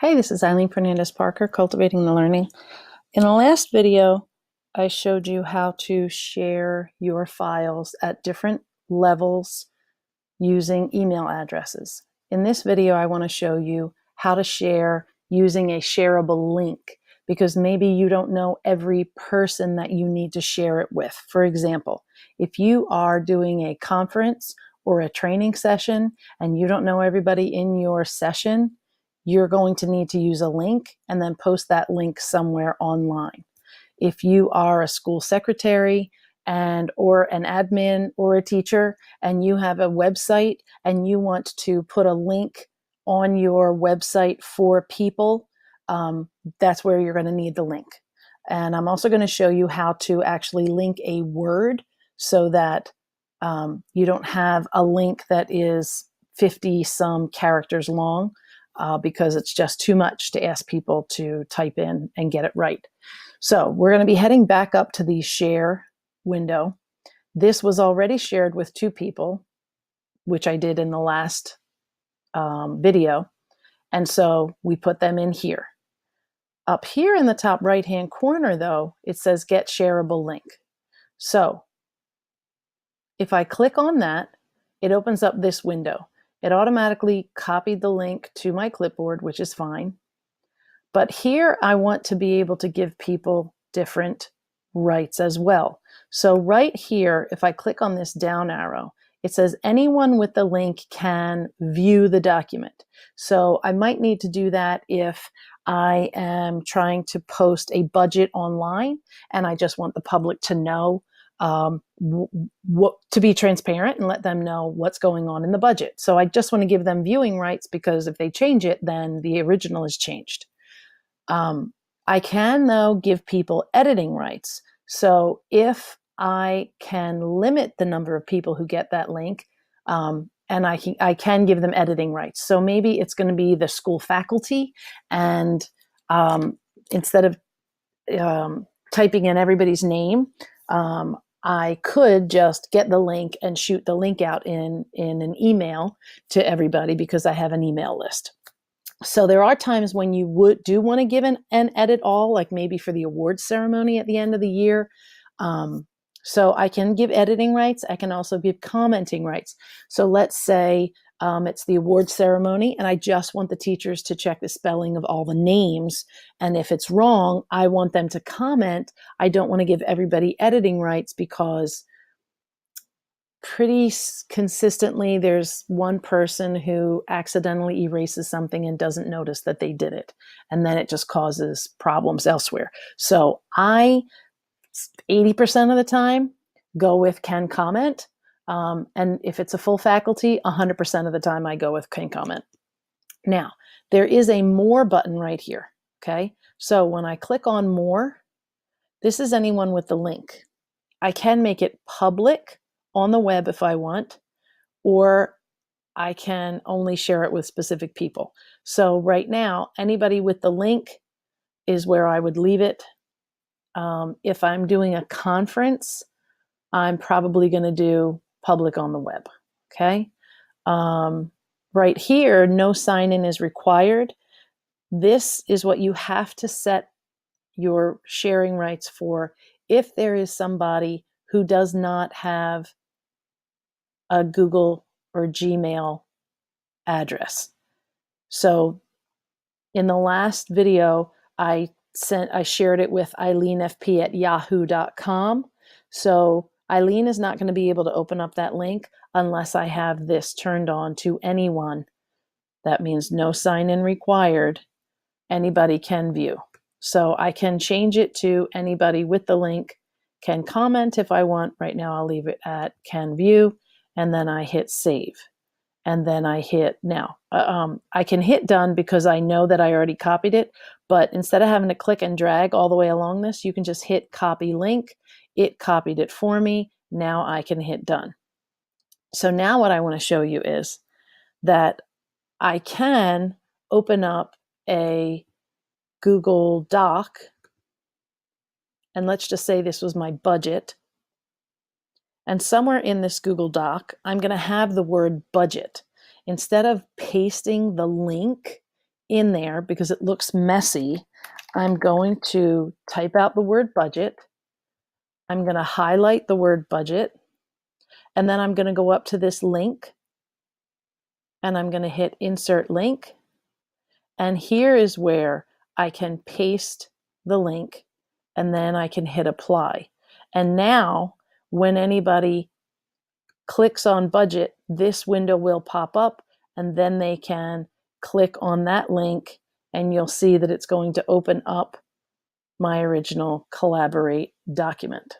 Hey, this is Eileen Fernandez-Parker, Cultivating the Learning. In the last video, I showed you how to share your files at different levels using email addresses. In this video, I want to show you how to share using a shareable link, because maybe you don't know every person that you need to share it with. For example, if you are doing a conference or a training session and you don't know everybody in your session, you're going to need to use a link and then post that link somewhere online. If you are a school secretary or an admin or a teacher and you have a website and you want to put a link on your website for people, that's where you're going to need the link. And I'm also going to show you how to actually link a word so that you don't have a link that is 50 some characters long, because it's just too much to ask people to type in and get it right. So we're going to be heading back up to the share window. This was already shared with two people, which I did in the last video. And so we put them in here. Up here in the top right-hand corner, though, it says Get Shareable Link. So if I click on that, it opens up this window. It automatically copied the link to my clipboard, which is fine. But here I want to be able to give people different rights as well. So right here, if I click on this down arrow, it says anyone with the link can view the document. So I might need to do that if I am trying to post a budget online and I just want the public to know, to be transparent and let them know what's going on in the budget. So I just want to give them viewing rights, because if they change it, then the original is changed. I can, though, give people editing rights. So if I can limit the number of people who get that link, and I can give them editing rights. So maybe it's going to be the school faculty, and instead of typing in everybody's name, I could just get the link and shoot the link out in an email to everybody, because I have an email list. So there are times when you do want to give an edit all, like maybe for the awards ceremony at the end of the year. So I can give editing rights. I can also give commenting rights. So let's say it's the awards ceremony and I just want the teachers to check the spelling of all the names. And if it's wrong, I want them to comment. I don't want to give everybody editing rights, because pretty consistently there's one person who accidentally erases something and doesn't notice that they did it, and then it just causes problems elsewhere. So I 80% of the time go with can comment, and if it's a full faculty, 100% of the time I go with can comment. Now there is a more button right here. Okay, so when I click on more, this is anyone with the link. I can make it public on the web if I want, or I can only share it with specific people. So right now, anybody with the link is where I would leave it. If I'm doing a conference, I'm probably going to do public on the web. Okay. Right here, no sign-in is required. This is what you have to set your sharing rights for if there is somebody who does not have a Google or Gmail address. So in the last video, I shared it with eileenfp@yahoo.com. So Eileen is not going to be able to open up that link unless I have this turned on to anyone. That means no sign-in required. Anybody can view. So I can change it to anybody with the link can comment if I want. Right now I'll leave it at can view, and then I hit save. And then I hit now. I can hit done because I know that I already copied it, but instead of having to click and drag all the way along this, you can just hit copy link. It copied it for me. Now I can hit done. So now what I want to show you is that I can open up a Google Doc, and let's just say this was my budget. And somewhere in this Google Doc, I'm going to have the word budget. Instead of pasting the link in there because it looks messy, I'm going to type out the word budget. I'm going to highlight the word budget, and then I'm going to go up to this link and I'm going to hit insert link. And here is where I can paste the link and then I can hit apply. And now when anybody clicks on budget, this window will pop up and then they can click on that link and you'll see that it's going to open up my original Collaborate document.